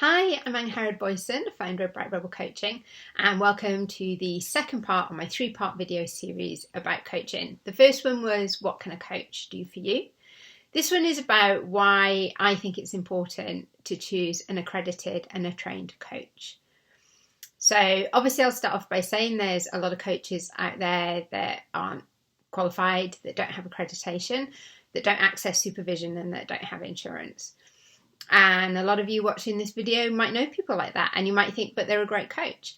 Hi, I'm Anne Boyson, founder of Bright Rebel Coaching, and welcome to the second part of my three-part video series about coaching. The first one was, what can a coach do for you? This one is about why I think it's important to choose an accredited and a trained coach. So obviously I'll start off by saying there's a lot of coaches out there that aren't qualified, that don't have accreditation, that don't access supervision, and that don't have insurance. And a lot of you watching this video might know people like that, and you might think, but they're a great coach.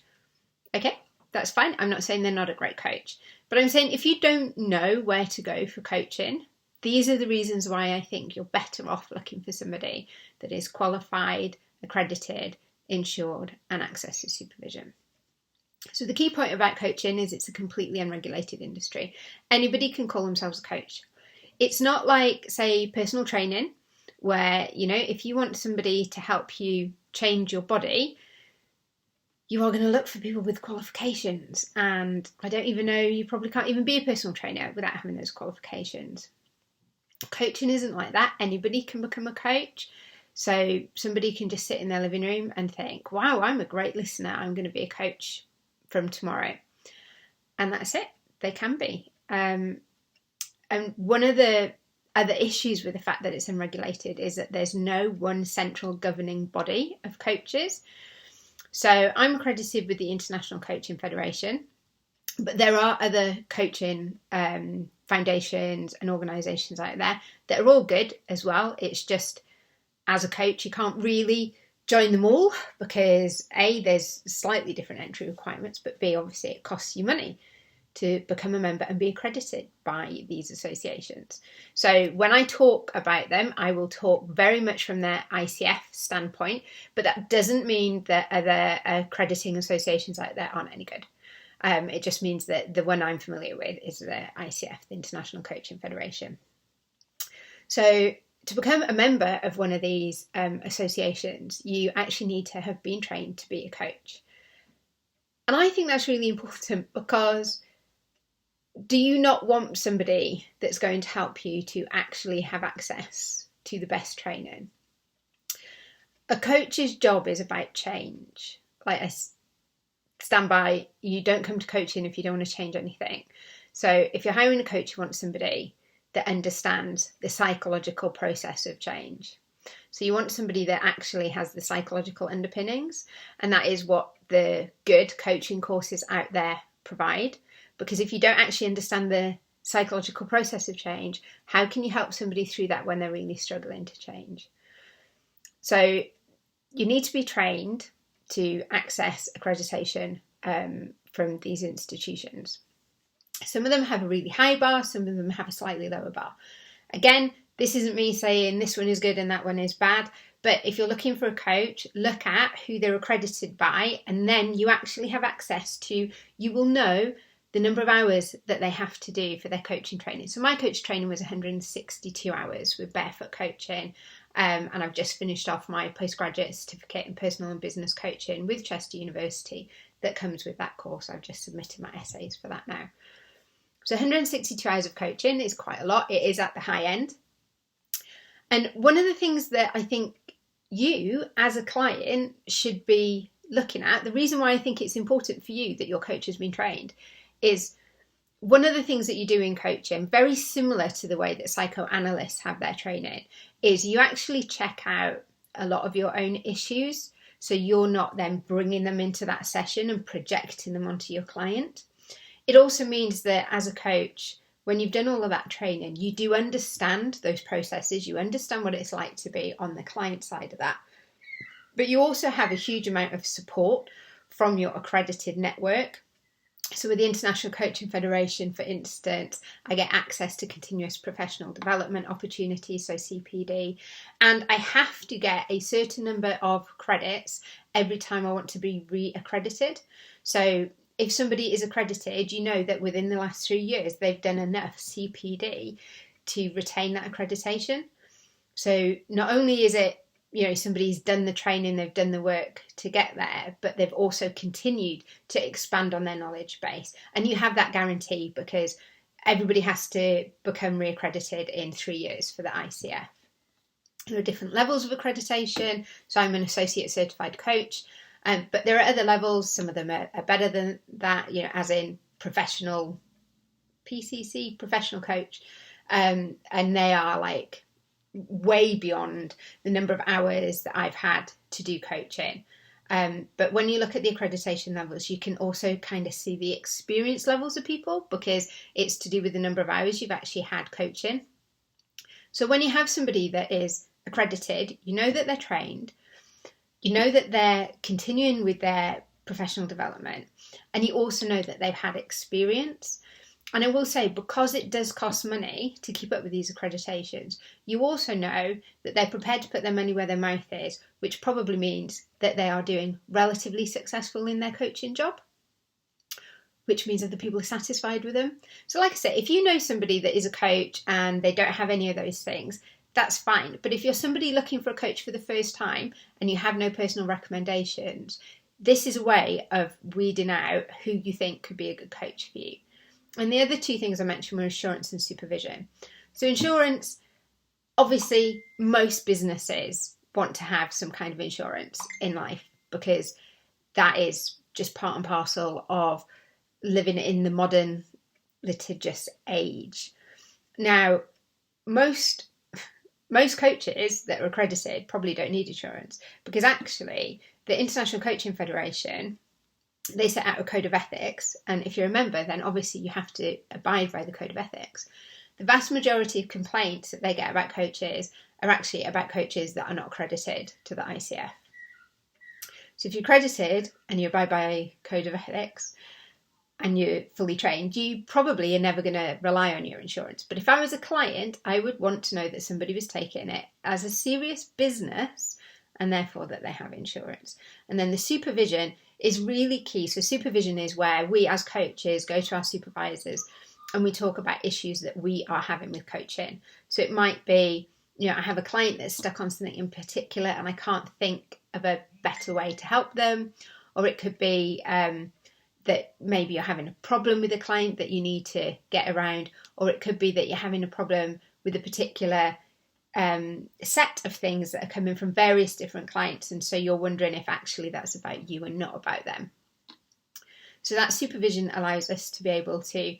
Okay, that's fine. I'm not saying they're not a great coach, but I'm saying if you don't know where to go for coaching, these are the reasons why I think you're better off looking for somebody that is qualified, accredited, insured, and access to supervision. So the key point about coaching is it's a completely unregulated industry. Anybody can call themselves a coach. It's not like, say, personal training, where, if you want somebody to help you change your body, you are going to look for people with qualifications. And I don't even know, you probably can't even be a personal trainer without having those qualifications. Coaching isn't like that. Anybody can become a coach. So somebody can just sit in their living room and think, wow, I'm a great listener. I'm going to be a coach from tomorrow. And that's it. They can be. And one of the other issues with the fact that it's unregulated is that there's no one central governing body of coaches. So I'm accredited with the International Coaching Federation, but there are other coaching foundations and organisations out there that are all good as well. It's just, as a coach, you can't really join them all because A, there's slightly different entry requirements, but B, obviously it costs you money to become a member and be accredited by these associations. So when I talk about them, I will talk very much from their ICF standpoint, but that doesn't mean that other accrediting associations out there aren't any good. It just means that the one I'm familiar with is the ICF, the International Coaching Federation. So to become a member of one of these associations, you actually need to have been trained to be a coach. And I think that's really important because do you not want somebody that's going to help you to actually have access to the best training? A coach's job is about change. Like, I stand by, you don't come to coaching if you don't want to change anything. So if you're hiring a coach, you want somebody that understands the psychological process of change. So you want somebody that actually has the psychological underpinnings, and that is what the good coaching courses out there provide. Because if you don't actually understand the psychological process of change, how can you help somebody through that when they're really struggling to change? So you need to be trained to access accreditation from these institutions. Some of them have a really high bar, some of them have a slightly lower bar. Again, this isn't me saying this one is good and that one is bad, but if you're looking for a coach, look at who they're accredited by, and then you actually have access to, you will know the number of hours that they have to do for their coaching training. So my coach training was 162 hours with barefoot coaching, and I've just finished off my postgraduate certificate in personal and business coaching with Chester University that comes with that course. I've just submitted my essays for that now. So 162 hours of coaching is quite a lot. It is at the high end. And one of the things that I think you as a client should be looking at, the reason why I think it's important for you that your coach has been trained, is one of the things that you do in coaching, very similar to the way that psychoanalysts have their training, is you actually check out a lot of your own issues. So you're not then bringing them into that session and projecting them onto your client. It also means that as a coach, when you've done all of that training, you do understand those processes. You understand what it's like to be on the client side of that. But you also have a huge amount of support from your accredited network. So with the International Coaching Federation, for instance, I get access to continuous professional development opportunities, so CPD, and I have to get a certain number of credits every time I want to be re-accredited. So if somebody is accredited, you know that within the last 3 years, they've done enough CPD to retain that accreditation. So not only is it, somebody's done the training, they've done the work to get there, but they've also continued to expand on their knowledge base. And you have that guarantee because everybody has to become reaccredited in 3 years for the ICF. There are different levels of accreditation. So I'm an associate certified coach, but there are other levels. Some of them are better than that, as in professional PCC, professional coach, and they are like way beyond the number of hours that I've had to do coaching. But when you look at the accreditation levels, you can also kind of see the experience levels of people, because it's to do with the number of hours you've actually had coaching. So when you have somebody that is accredited, you know that they're trained, you know that they're continuing with their professional development, and you also know that they've had experience. And I will say, because it does cost money to keep up with these accreditations, you also know that they're prepared to put their money where their mouth is, which probably means that they are doing relatively successful in their coaching job, which means other people are satisfied with them. So like I said, if you know somebody that is a coach and they don't have any of those things, that's fine. But if you're somebody looking for a coach for the first time and you have no personal recommendations, this is a way of weeding out who you think could be a good coach for you. And the other two things I mentioned were insurance and supervision. So insurance, obviously, most businesses want to have some kind of insurance in life, because that is just part and parcel of living in the modern litigious age. Now, most coaches that are accredited probably don't need insurance, because actually the International Coaching Federation, they set out a code of ethics, and if you're a member, then obviously you have to abide by the code of ethics. The vast majority of complaints that they get about coaches are actually about coaches that are not accredited to the ICF. So if you're accredited and you abide by a code of ethics and you're fully trained, you probably are never going to rely on your insurance. But if I was a client, I would want to know that somebody was taking it as a serious business, and therefore that they have insurance. And then the supervision is really key. So supervision is where we as coaches go to our supervisors and we talk about issues that we are having with coaching. So it might be, I have a client that's stuck on something in particular and I can't think of a better way to help them. Or it could be that maybe you're having a problem with a client that you need to get around. Or it could be that you're having a problem with a particular set of things that are coming from various different clients, and so you're wondering if actually that's about you and not about them. So that supervision allows us to be able to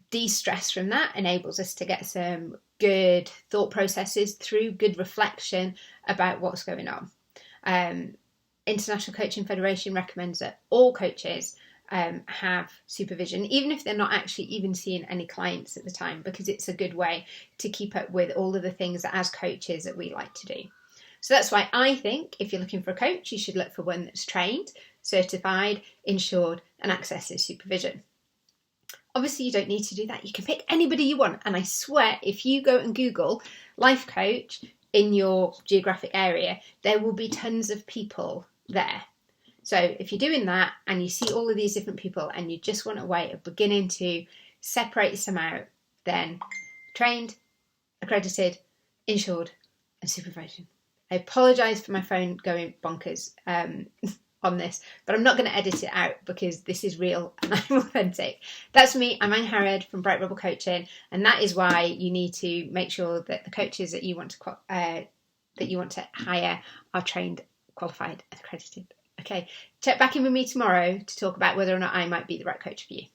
de-stress from that, enables us to get some good thought processes through, good reflection about what's going on. International Coaching Federation recommends that all coaches have supervision, even if they're not actually even seeing any clients at the time, because it's a good way to keep up with all of the things that as coaches that we like to do. So that's why I think if you're looking for a coach, you should look for one that's trained, certified, insured, and accesses supervision. Obviously, you don't need to do that. You can pick anybody you want. And I swear, if you go and Google life coach in your geographic area, there will be tons of people there. So if you're doing that and you see all of these different people and you just want a way of beginning to separate some out, then trained, accredited, insured, and supervision. I apologise for my phone going bonkers on this, but I'm not going to edit it out because this is real and I'm authentic. That's me. I'm Anne Harrod from Bright Rebel Coaching, and that is why you need to make sure that the coaches that you want to hire are trained, qualified, and accredited. Okay, check back in with me tomorrow to talk about whether or not I might be the right coach for you.